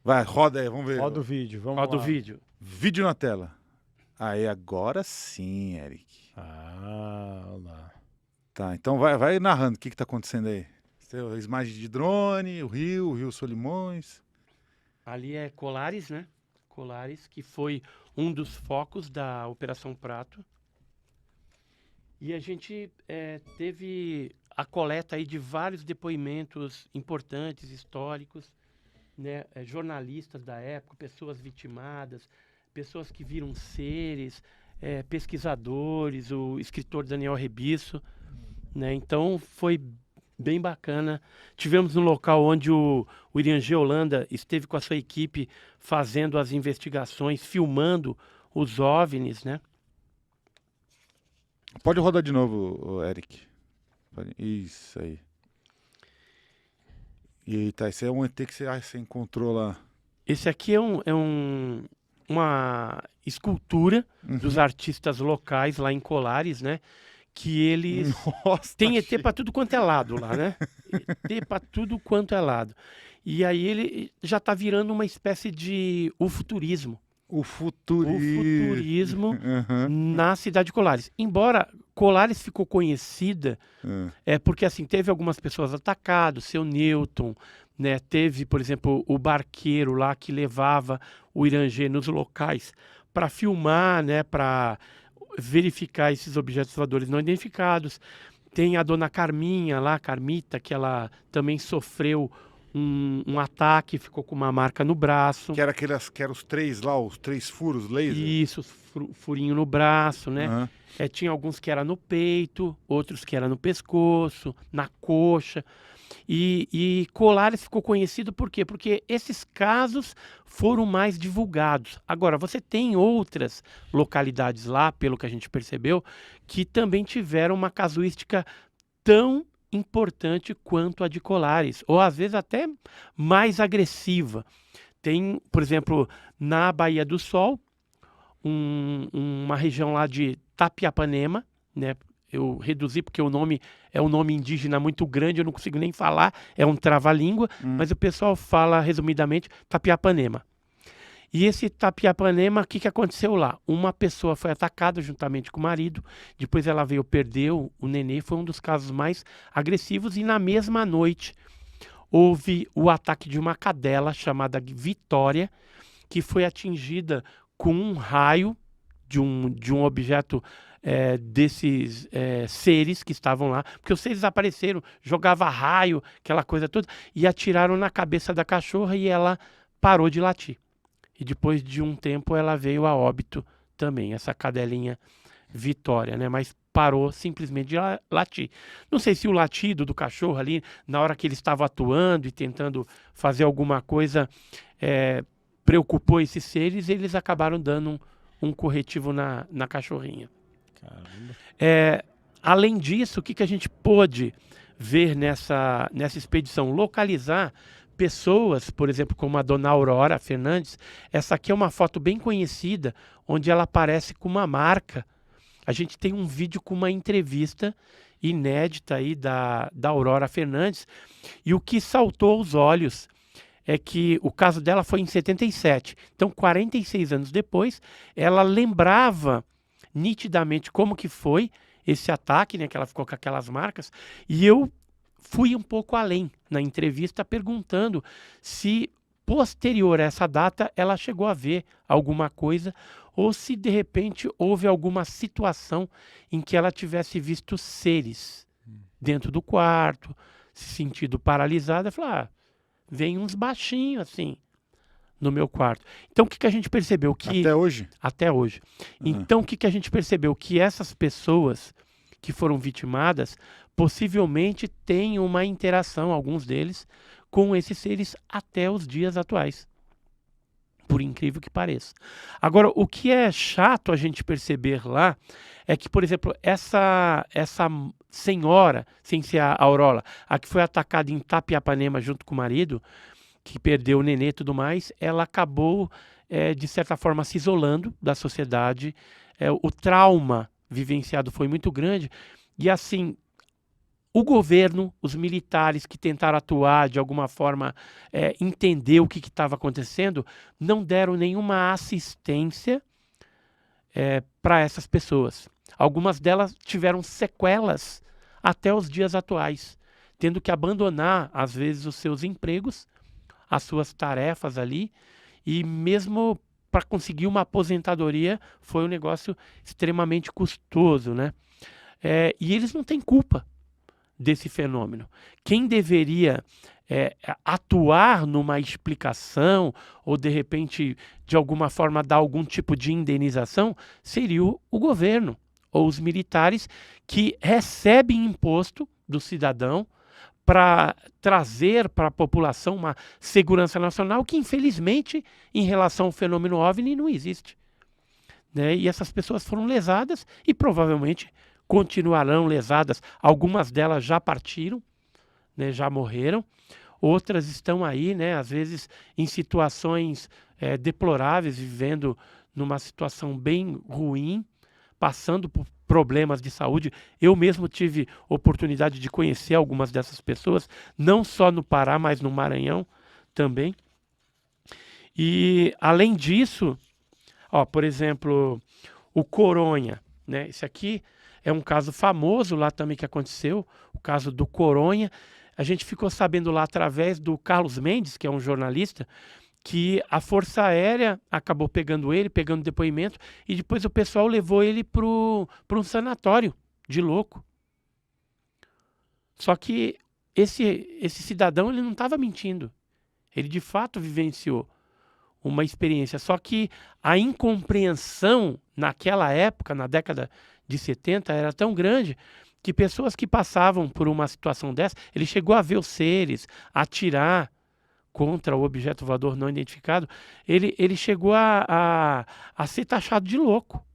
Vai, roda aí, vamos ver. Roda o vídeo, vamos Roda o lá. vídeo. Vídeo na tela. Aí, agora sim, Eric. Olha lá. Tá, então vai narrando o que tá acontecendo aí. As imagens de drone, o Rio Solimões. Ali é Colares, né? Colares, que foi um dos focos da Operação Prato. E a gente teve a coleta aí de vários depoimentos importantes, históricos, né? Jornalistas da época, pessoas vitimadas, pessoas que viram seres, pesquisadores, o escritor Daniel Rebisso, né? Então foi bem bacana. Tivemos um local onde o Irangê Holanda esteve com a sua equipe fazendo as investigações, filmando os OVNIs, né? Pode rodar de novo, Eric. Isso aí. E aí, tá, esse é um ET que você encontrou lá. Esse aqui é uma escultura dos artistas locais lá em Colares, né? Que eles... Nossa, Tem ET para tudo quanto é lado lá, né? ET para tudo quanto é lado. E aí ele já está virando uma espécie de ufuturismo. O futurismo na cidade de Colares. Embora Colares ficou conhecida, porque assim, teve algumas pessoas atacadas, seu Newton, né? Teve, por exemplo, o barqueiro lá que levava o Irangê nos locais para filmar, né? Para verificar esses objetos voadores não identificados. Tem a dona Carminha lá, Carmita, que ela também sofreu um ataque, ficou com uma marca no braço. Que eram os três lá, os três furos laser? Isso, furinho no braço, né? Tinha alguns que era no peito, outros que era no pescoço, na coxa. E Colares ficou conhecido por quê? Porque esses casos foram mais divulgados. Agora, você tem outras localidades lá, pelo que a gente percebeu, que também tiveram uma casuística tão importante quanto a de Colares, ou às vezes até mais agressiva. Tem, por exemplo, na Baía do Sol, uma região lá de Tapiapanema, né? Eu reduzi porque o nome é um nome indígena muito grande, eu não consigo nem falar, é um trava-língua, mas o pessoal fala resumidamente Tapiapanema. E esse Tapiapanema, o que aconteceu lá? Uma pessoa foi atacada juntamente com o marido, depois ela veio perder o nenê, foi um dos casos mais agressivos, e na mesma noite houve o ataque de uma cadela chamada Vitória, que foi atingida com um raio de um objeto desses seres que estavam lá, porque os seres apareceram, jogava raio, aquela coisa toda, e atiraram na cabeça da cachorra e ela parou de latir. E depois de um tempo ela veio a óbito também, essa cadelinha Vitória, né? Mas parou simplesmente de latir. Não sei se o latido do cachorro ali, na hora que ele estava atuando e tentando fazer alguma coisa, preocupou esses seres, e eles acabaram dando um corretivo na cachorrinha. Caramba. Além disso, o que a gente pôde ver nessa expedição? Localizar pessoas, por exemplo, como a dona Aurora Fernandes. Essa aqui é uma foto bem conhecida, onde ela aparece com uma marca. A gente tem um vídeo com uma entrevista inédita aí da Aurora Fernandes, e o que saltou aos olhos é que o caso dela foi em 77. Então, 46 anos depois, ela lembrava nitidamente como que foi esse ataque, né, que ela ficou com aquelas marcas, e eu fui um pouco além na entrevista perguntando se posterior a essa data ela chegou a ver alguma coisa, ou se de repente houve alguma situação em que ela tivesse visto seres dentro do quarto, se sentido paralisada. Falou, vem uns baixinhos assim no meu quarto. Então o que a gente percebeu? Que até hoje? Até hoje. Então o que a gente percebeu? Que essas pessoas que foram vitimadas possivelmente têm uma interação, alguns deles, com esses seres até os dias atuais. Por incrível que pareça. Agora, o que é chato a gente perceber lá é que, por exemplo, essa senhora, sem ser a Aurora, a que foi atacada em Tapiapanema junto com o marido, que perdeu o nenê e tudo mais, ela acabou, de certa forma, se isolando da sociedade. O trauma vivenciado foi muito grande. E assim, o governo, os militares que tentaram atuar de alguma forma, entender o que estava acontecendo, não deram nenhuma assistência para essas pessoas. Algumas delas tiveram sequelas até os dias atuais, tendo que abandonar, às vezes, os seus empregos, as suas tarefas ali, e mesmo para conseguir uma aposentadoria foi um negócio extremamente custoso, né? E eles não têm culpa desse fenômeno. Quem deveria atuar numa explicação ou, de repente, de alguma forma dar algum tipo de indenização seria o governo ou os militares que recebem imposto do cidadão para trazer para a população uma segurança nacional que, infelizmente, em relação ao fenômeno OVNI, não existe. Né? E essas pessoas foram lesadas e provavelmente continuarão lesadas. Algumas delas já partiram, né? Já morreram. Outras estão aí, né? Às vezes em situações deploráveis, vivendo numa situação bem ruim, passando por problemas de saúde. Eu mesmo tive oportunidade de conhecer algumas dessas pessoas, não só no Pará, mas no Maranhão também. E, além disso, por exemplo, o Coronha, né? Esse aqui é um caso famoso lá também que aconteceu, o caso do Coronha. A gente ficou sabendo lá através do Carlos Mendes, que é um jornalista, que a Força Aérea acabou pegando depoimento, e depois o pessoal levou ele para um sanatório de louco. Só que esse cidadão, ele não estava mentindo. Ele de fato vivenciou uma experiência. Só que a incompreensão naquela época, na década de 70, era tão grande que pessoas que passavam por uma situação dessa, ele chegou a ver os seres, atirar contra o objeto voador não identificado, ele chegou a ser taxado de louco,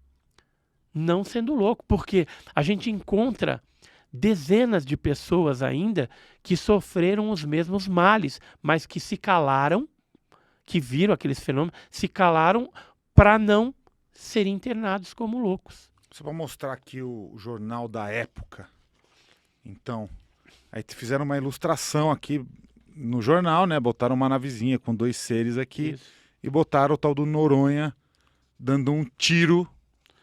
não sendo louco, porque a gente encontra dezenas de pessoas ainda que sofreram os mesmos males, mas que se calaram, que viram aqueles fenômenos, se calaram para não serem internados como loucos. Só para mostrar aqui o jornal da época. Então, aí fizeram uma ilustração aqui no jornal, né? Botaram uma navezinha com 2 seres aqui. Isso. E botaram o tal do Noronha dando um tiro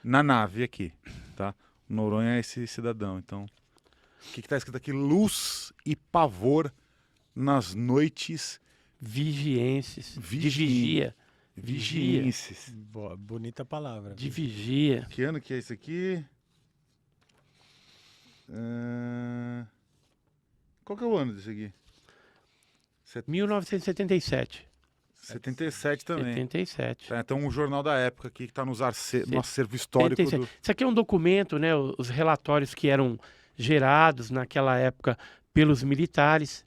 na nave aqui, tá? O Noronha é esse cidadão. Então, o que está escrito aqui? Luz e pavor nas noites vigienses. De vigia. Vigienses. Boa, bonita palavra. De vigia. Que ano que é isso aqui? Qual que é o ano disso aqui? 1977. 77 também. 77. Tá, então um jornal da época aqui que está no acervo histórico. Isso aqui é um documento, né? Os relatórios que eram gerados naquela época pelos militares.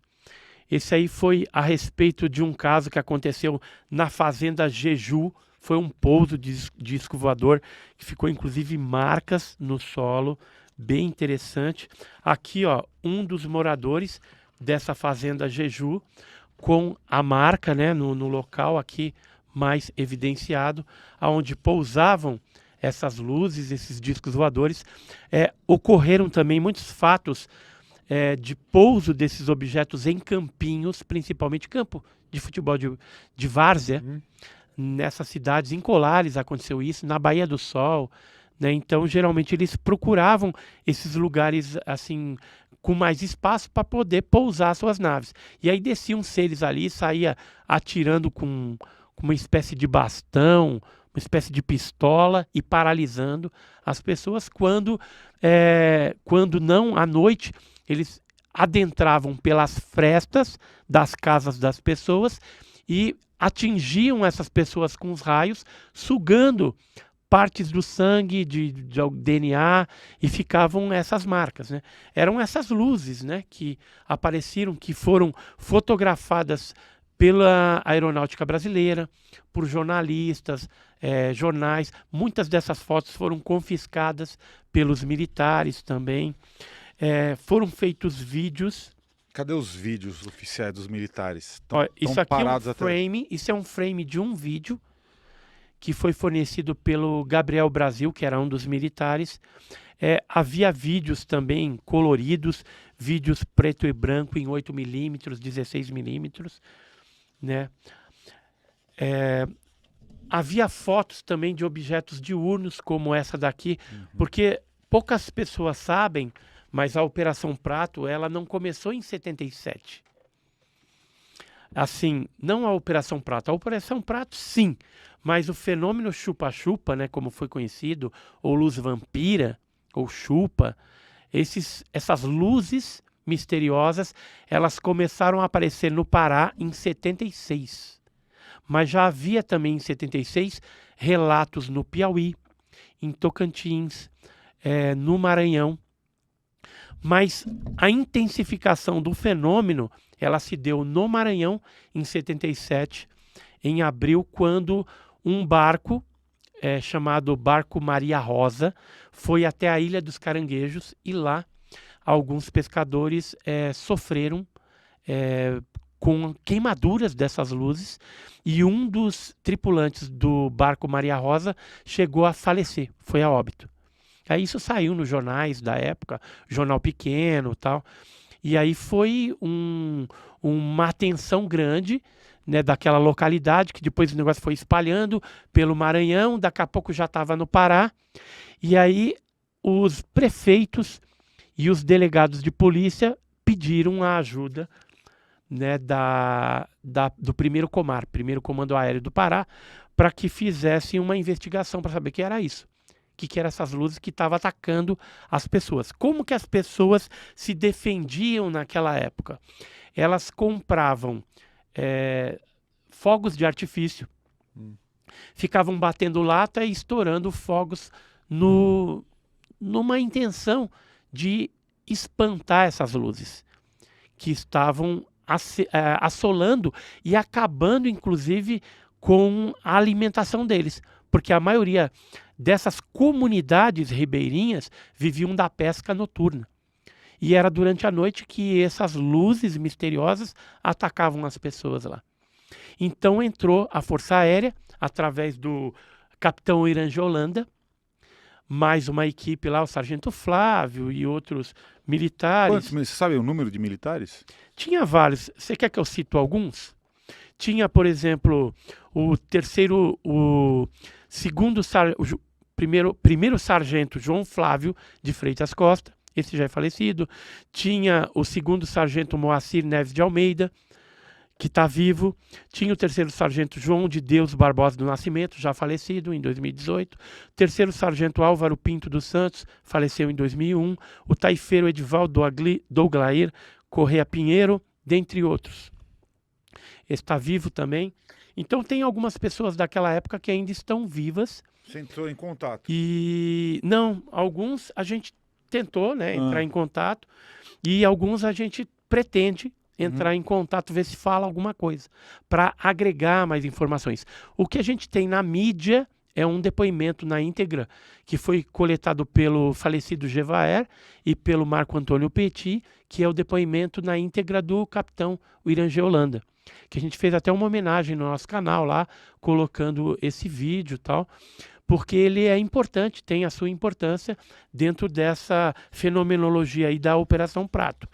Esse aí foi a respeito de um caso que aconteceu na fazenda Jeju. Foi um pouso de disco voador que ficou inclusive marcas no solo, bem interessante. Aqui, um dos moradores dessa fazenda Jeju, com a marca, né, no local aqui mais evidenciado, aonde pousavam essas luzes, esses discos voadores. Ocorreram também muitos fatos de pouso desses objetos em campinhos, principalmente campo de futebol de várzea. Nessas cidades, em Colares aconteceu isso, na Baía do Sol, né? Então, geralmente, eles procuravam esses lugares assim com mais espaço para poder pousar suas naves. E aí desciam seres ali, saía atirando com uma espécie de bastão, uma espécie de pistola e paralisando as pessoas quando não, à noite, eles adentravam pelas frestas das casas das pessoas e atingiam essas pessoas com os raios, sugando partes do sangue, de DNA, e ficavam essas marcas, né? Eram essas luzes, né, que apareceram, que foram fotografadas pela Aeronáutica Brasileira, por jornalistas, jornais. Muitas dessas fotos foram confiscadas pelos militares também. Foram feitos vídeos. Cadê os vídeos oficiais dos militares? Isso aqui é um frame, isso é um frame de um vídeo que foi fornecido pelo Gabriel Brasil, que era um dos militares. Havia vídeos também coloridos, vídeos preto e branco em 8mm, 16mm, né? Havia fotos também de objetos diurnos, como essa daqui, porque poucas pessoas sabem, mas a Operação Prato, ela não começou em 77. Assim, não a Operação Prato. A Operação Prato, sim, mas o fenômeno chupa-chupa, né, como foi conhecido, ou luz vampira, ou chupa, essas luzes misteriosas, elas começaram a aparecer no Pará em 76. Mas já havia também em 76 relatos no Piauí, em Tocantins, no Maranhão. Mas a intensificação do fenômeno, ela se deu no Maranhão em 77, em abril, quando um barco chamado Barco Maria Rosa foi até a Ilha dos Caranguejos e lá alguns pescadores sofreram com queimaduras dessas luzes e um dos tripulantes do Barco Maria Rosa chegou a falecer, foi a óbito. Aí isso saiu nos jornais da época, jornal pequeno e tal, e aí foi uma atenção grande, né, daquela localidade, que depois o negócio foi espalhando pelo Maranhão, daqui a pouco já estava no Pará, e aí os prefeitos e os delegados de polícia pediram a ajuda, né, do primeiro Comar, primeiro Comando Aéreo do Pará, para que fizessem uma investigação para saber o que era isso. O que eram essas luzes que estavam atacando as pessoas. Como que as pessoas se defendiam naquela época? Elas compravam fogos de artifício, ficavam batendo lata e estourando fogos numa intenção de espantar essas luzes que estavam assolando e acabando, inclusive, com a alimentação deles. Porque a maioria dessas comunidades ribeirinhas viviam da pesca noturna. E era durante a noite que essas luzes misteriosas atacavam as pessoas lá. Então entrou a Força Aérea, através do capitão Iranje Holanda, mais uma equipe lá, o Sargento Flávio e outros militares. Você sabe o número de militares? Tinha vários. Você quer que eu cito alguns? Tinha, por exemplo, o primeiro sargento João Flávio de Freitas Costa, esse já é falecido. Tinha o segundo sargento Moacir Neves de Almeida, que está vivo. Tinha o terceiro sargento João de Deus Barbosa do Nascimento, já falecido em 2018. Terceiro sargento Álvaro Pinto dos Santos, faleceu em 2001. O taifeiro Edivaldo Douglair Correia Pinheiro, dentre outros. Está vivo também. Então tem algumas pessoas daquela época que ainda estão vivas. Você entrou em contato? E não, alguns a gente tentou, né, entrar em contato, e alguns a gente pretende entrar em contato, ver se fala alguma coisa, para agregar mais informações. O que a gente tem na mídia é um depoimento na íntegra, que foi coletado pelo falecido Gevaer e pelo Marco Antônio Petit, que é o depoimento na íntegra do capitão Iranje Holanda, que a gente fez até uma homenagem no nosso canal lá, colocando esse vídeo e tal, porque ele é importante, tem a sua importância dentro dessa fenomenologia aí da Operação Prato.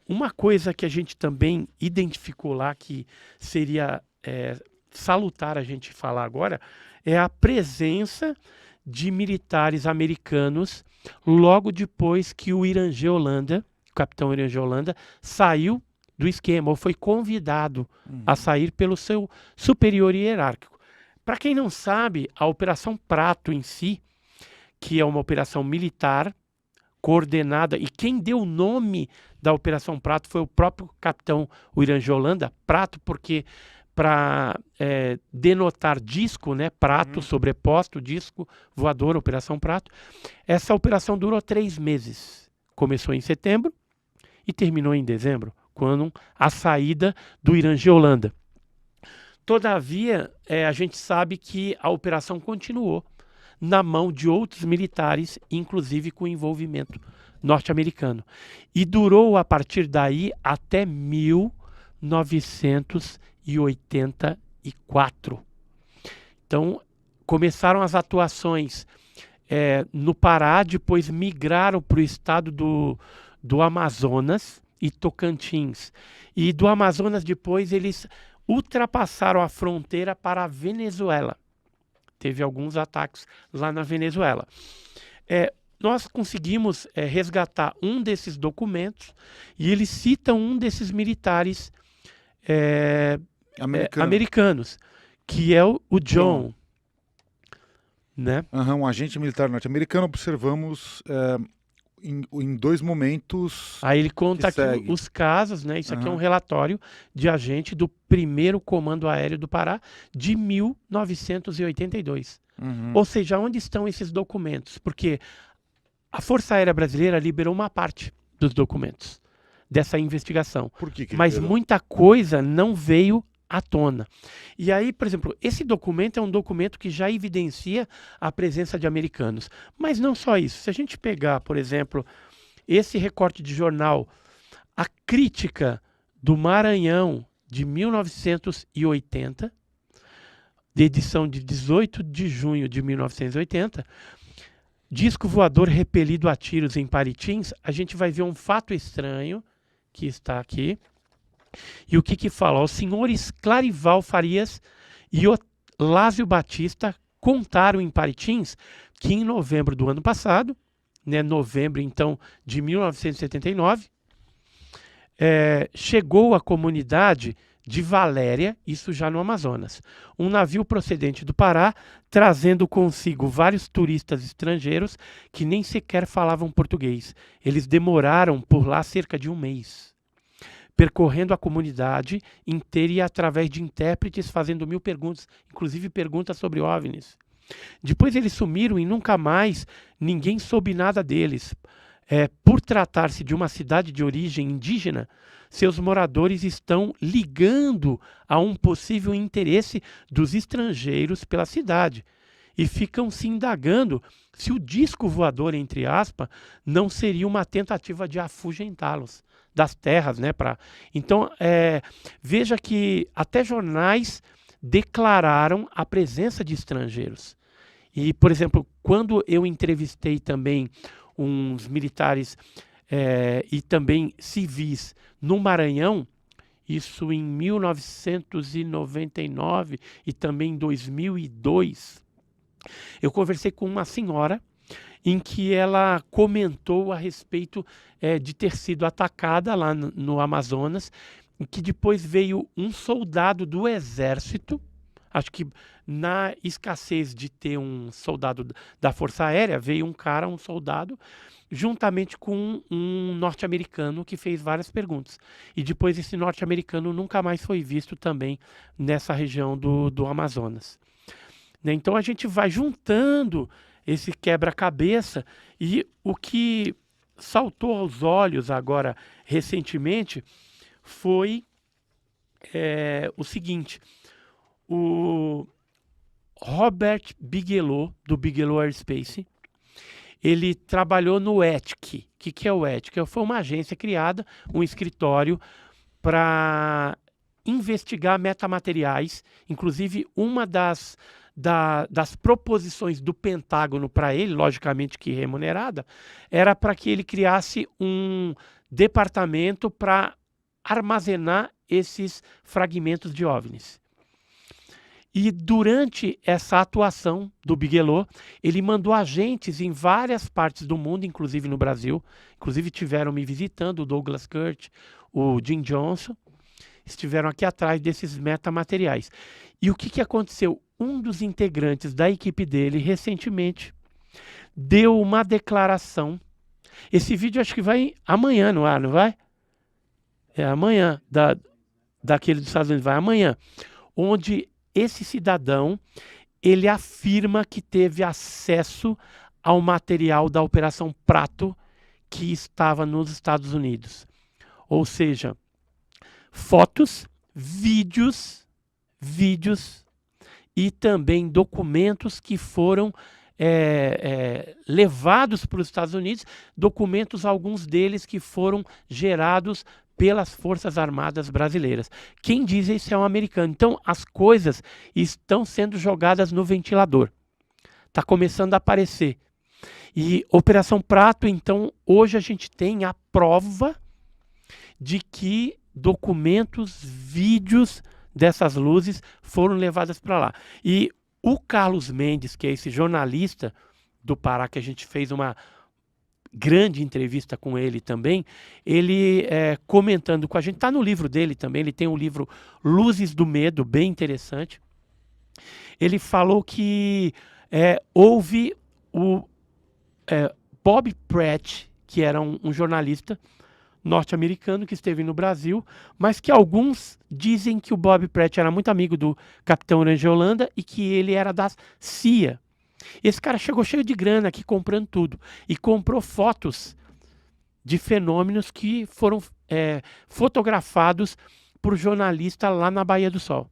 Uma coisa que a gente também identificou lá, que seria salutar a gente falar agora, é a presença de militares americanos logo depois que o Iranje Holanda, o capitão Iranje Holanda, saiu do esquema, ou foi convidado a sair pelo seu superior hierárquico. Para quem não sabe, a Operação Prato em si, que é uma operação militar coordenada, e quem deu o nome da Operação Prato foi o próprio capitão Iranje Holanda, Prato porque para denotar disco, né, prato sobreposto, disco voador, Operação Prato. Essa operação durou 3 meses. Começou em setembro e terminou em dezembro, quando a saída do Iranje Holanda. Todavia, a gente sabe que a operação continuou na mão de outros militares, inclusive com envolvimento norte-americano. E durou a partir daí até 1984. Então, começaram as atuações no Pará, depois migraram para o estado do Amazonas e Tocantins. E do Amazonas depois eles ultrapassaram a fronteira para a Venezuela. Teve alguns ataques lá na Venezuela. Nós conseguimos resgatar um desses documentos e ele cita um desses militares americanos, que é o John. Né? Um agente militar norte-americano. Observamos em 2 momentos. Aí ele conta aqui os casos, né? Isso aqui é um relatório de agente do 1º Comando Aéreo do Pará de 1982. Ou seja, onde estão esses documentos? Porque a Força Aérea Brasileira liberou uma parte dos documentos dessa investigação. Por que mas muita coisa não veio à tona. E aí, por exemplo, esse documento é um documento que já evidencia a presença de americanos. Mas não só isso. Se a gente pegar, por exemplo, esse recorte de jornal, a crítica do Maranhão de 1980, de edição de 18 de junho de 1980, disco voador repelido a tiros em Paritins, a gente vai ver um fato estranho que está aqui. E o que fala? Os senhores Clarival Farias e Lázio Batista contaram em Paritins que em novembro do ano passado, né, novembro então de 1979, chegou à comunidade de Valéria, isso já no Amazonas, um navio procedente do Pará, trazendo consigo vários turistas estrangeiros que nem sequer falavam português. Eles demoraram por lá cerca de 1 mês. Percorrendo a comunidade inteira e através de intérpretes fazendo 1000 perguntas, inclusive perguntas sobre OVNIs. Depois eles sumiram e nunca mais ninguém soube nada deles. Por tratar-se de uma cidade de origem indígena, seus moradores estão ligando a um possível interesse dos estrangeiros pela cidade e ficam se indagando se o disco voador, entre aspas, não seria uma tentativa de afugentá-los das terras, né? Então, veja que até jornais declararam a presença de estrangeiros. E, por exemplo, quando eu entrevistei também uns militares e também civis no Maranhão, isso em 1999 e também em 2002, eu conversei com uma senhora em que ela comentou a respeito de ter sido atacada lá no Amazonas, em que depois veio um soldado do exército, acho que na escassez de ter um soldado da Força Aérea, veio um soldado, juntamente com um norte-americano que fez várias perguntas. E depois esse norte-americano nunca mais foi visto também nessa região do Amazonas. Né? Então a gente vai juntando esse quebra-cabeça e o que saltou aos olhos agora recentemente foi o seguinte: o Robert Bigelow, do Bigelow Aerospace, ele trabalhou no ETIC. O que é o ETIC? Foi uma agência criada, um escritório para investigar metamateriais. Inclusive, uma das proposições do Pentágono para ele, logicamente que remunerada, era para que ele criasse um departamento para armazenar esses fragmentos de OVNIs. E durante essa atuação do Bigelow, ele mandou agentes em várias partes do mundo, inclusive no Brasil. Inclusive tiveram me visitando o Douglas Kurt, o Jim Johnson, estiveram aqui atrás desses metamateriais. E o que aconteceu? Um dos integrantes da equipe dele, recentemente, deu uma declaração. Esse vídeo acho que vai amanhã no ar, não vai? Amanhã, daquele dos Estados Unidos, vai amanhã. Onde esse cidadão, ele afirma que teve acesso ao material da Operação Prato que estava nos Estados Unidos. Ou seja, fotos, vídeos e também documentos que foram levados para os Estados Unidos, documentos, alguns deles que foram gerados pelas Forças Armadas Brasileiras. Quem diz isso é um americano. Então, as coisas estão sendo jogadas no ventilador. está começando a aparecer. E Operação Prato, então, hoje a gente tem a prova de que documentos, vídeos dessas luzes foram levadas para lá. E o Carlos Mendes, que é esse jornalista do Pará, que a gente fez uma grande entrevista com ele também, ele comentando com a gente, está no livro dele também, ele tem um livro Luzes do Medo, bem interessante. Ele falou que houve o Bob Pratt, que era um jornalista norte-americano que esteve no Brasil, mas que alguns dizem que o Bob Pratt era muito amigo do Capitão Orange Holanda e que ele era da CIA. Esse cara chegou cheio de grana aqui comprando tudo e comprou fotos de fenômenos que foram fotografados por jornalista lá na Baía do Sol.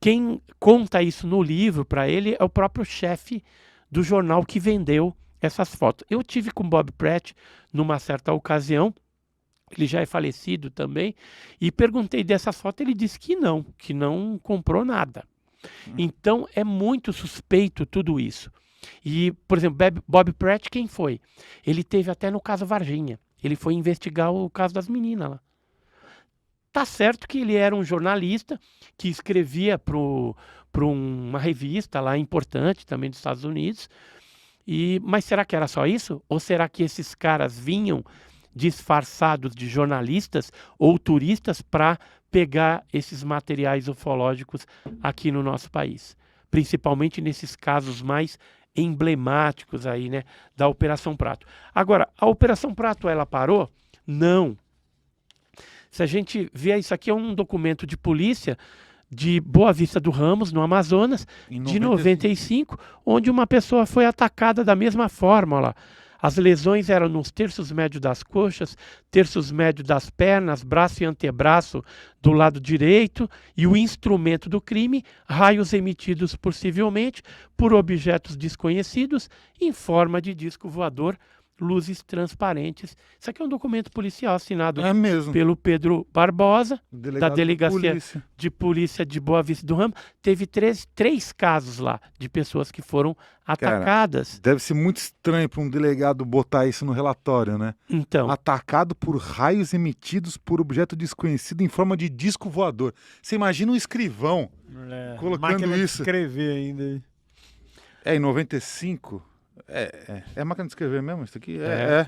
Quem conta isso no livro para ele é o próprio chefe do jornal que vendeu essas fotos. Eu tive com o Bob Pratt numa certa ocasião, ele já é falecido também, e perguntei dessas fotos, ele disse que não comprou nada. Então é muito suspeito tudo isso. E, por exemplo, Bob Pratt, quem foi? Ele teve até no caso Varginha. Ele foi investigar o caso das meninas lá. Tá certo que ele era um jornalista que escrevia para uma revista lá importante também dos Estados Unidos. Mas será que era só isso? Ou será que esses caras vinham disfarçados de jornalistas ou turistas para pegar esses materiais ufológicos aqui no nosso país? Principalmente nesses casos mais emblemáticos aí, né, da Operação Prato. Agora, a Operação Prato, ela parou? Não. Se a gente vê, isso aqui é um documento de polícia de Boa Vista do Ramos, no Amazonas, de 95, onde uma pessoa foi atacada da mesma forma, lá. As lesões eram nos terços médios das coxas, terços médios das pernas, braço e antebraço do lado direito, e o instrumento do crime, raios emitidos possivelmente por objetos desconhecidos em forma de disco voador, luzes transparentes. Isso aqui é um documento policial assinado pelo Pedro Barbosa, da Delegacia de Polícia de Boa Vista do Ramos. Teve três casos lá de pessoas que foram atacadas. Cara, deve ser muito estranho para um delegado botar isso no relatório, né? Então, atacado por raios emitidos por objeto desconhecido em forma de disco voador. Você imagina um escrivão colocando isso. Escrever ainda. Em 95... É máquina de escrever mesmo isso aqui? É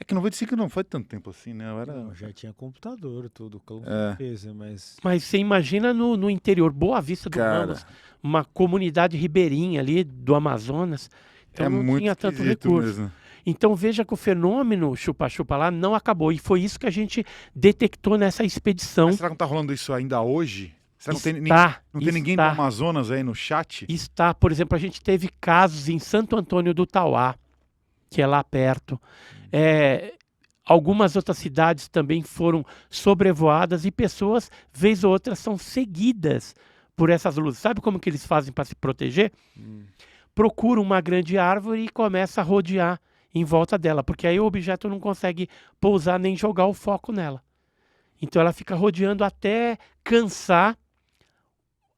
que 95 não foi tanto tempo assim, né? Já tinha computador, tudo, com certeza, mas você imagina no interior, Boa Vista do Ramos, uma comunidade ribeirinha ali do Amazonas, então não tinha tanto recurso. Mesmo. Então veja que o fenômeno chupa-chupa lá não acabou, e foi isso que a gente detectou nessa expedição. Mas será que não está rolando isso ainda hoje? Será que não tem ninguém do Amazonas aí no chat? Está, por exemplo, a gente teve casos em Santo Antônio do Tauá, que é lá perto. Algumas outras cidades também foram sobrevoadas e pessoas, vez ou outra, são seguidas por essas luzes. Sabe como que eles fazem para se proteger? Procuram uma grande árvore e começam a rodear em volta dela, porque aí o objeto não consegue pousar nem jogar o foco nela. Então ela fica rodeando até cansar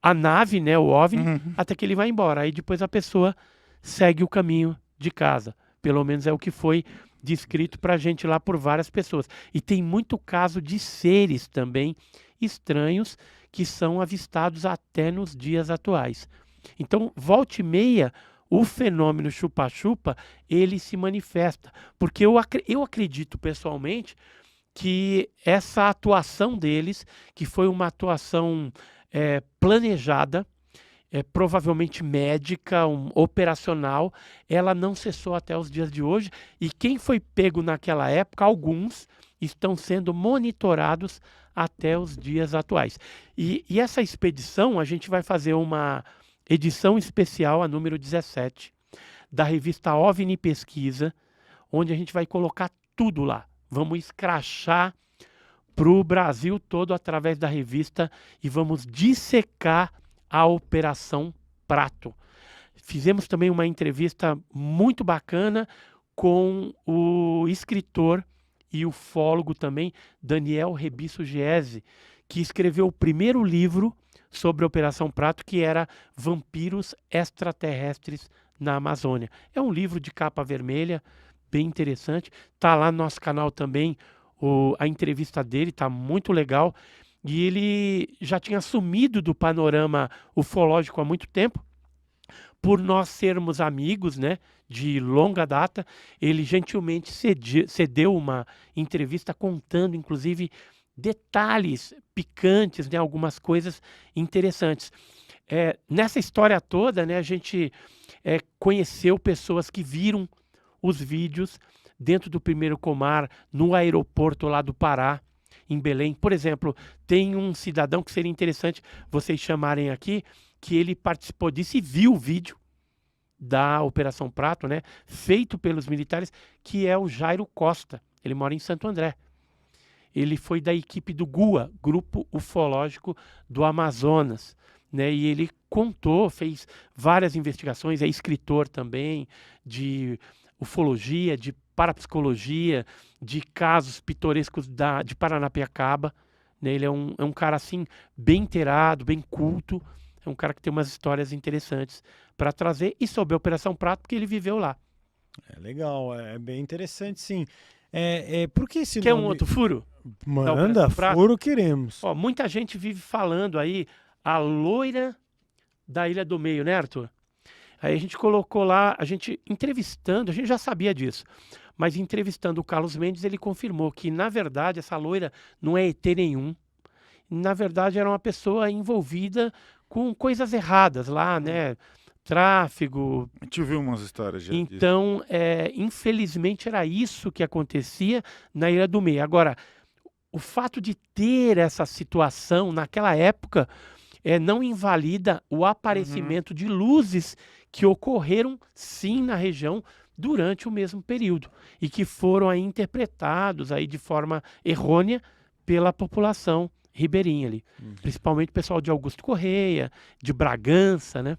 a nave, né, o OVNI, até que ele vai embora. Aí depois a pessoa segue o caminho de casa. Pelo menos é o que foi descrito para a gente lá por várias pessoas. E tem muito caso de seres também estranhos que são avistados até nos dias atuais. Então, volta e meia, o fenômeno chupa-chupa, ele se manifesta. Porque eu acredito pessoalmente que essa atuação deles, que foi uma atuação planejada, provavelmente médica, operacional, ela não cessou até os dias de hoje, e quem foi pego naquela época, alguns estão sendo monitorados até os dias atuais. E essa expedição, a gente vai fazer uma edição especial, a número 17, da revista OVNI Pesquisa, onde a gente vai colocar tudo lá. Vamos escrachar para o Brasil todo através da revista e vamos dissecar a Operação Prato. Fizemos também uma entrevista muito bacana com o escritor e ufólogo também, Daniel Rebisso Giese, que escreveu o primeiro livro sobre a Operação Prato, que era Vampiros Extraterrestres na Amazônia. É um livro de capa vermelha, bem interessante. Tá lá no nosso canal também a entrevista dele, tá muito legal. E ele já tinha sumido do panorama ufológico há muito tempo. Por nós sermos amigos, né, de longa data, ele gentilmente cedeu uma entrevista contando, inclusive, detalhes picantes, né, algumas coisas interessantes. Nessa história toda, né, a gente conheceu pessoas que viram os vídeos dentro do Primeiro Comar, no aeroporto lá do Pará, em Belém. Por exemplo, tem um cidadão que seria interessante vocês chamarem aqui, que ele participou disso e viu o vídeo da Operação Prato, né, feito pelos militares, que é o Jairo Costa. Ele mora em Santo André. Ele foi da equipe do GUA, Grupo Ufológico do Amazonas, né, e ele contou, fez várias investigações, é escritor também de ufologia, de parapsicologia, de casos pitorescos de Paranapiacaba, né? Ele é um cara assim bem inteirado, bem culto, é um cara que tem umas histórias interessantes para trazer, e sobre a Operação Prato, porque ele viveu lá. É legal, é bem interessante, sim. Por que esse Quer nome... um outro furo? Manda, furo queremos. Ó, muita gente vive falando aí a loira da Ilha do Meio, né, Arthur? Aí a gente colocou lá, a gente entrevistando, a gente já sabia disso, mas entrevistando o Carlos Mendes, ele confirmou que, na verdade, essa loira não é ET nenhum. Na verdade, era uma pessoa envolvida com coisas erradas lá, né? Tráfigo. A gente viu umas histórias já disso. Então, infelizmente, era isso que acontecia na Ilha do Meio. Agora, o fato de ter essa situação naquela época não invalida o aparecimento de luzes que ocorreram, sim, na região durante o mesmo período e que foram aí interpretados aí de forma errônea pela população ribeirinha ali. Principalmente o pessoal de Augusto Correia, de Bragança, né?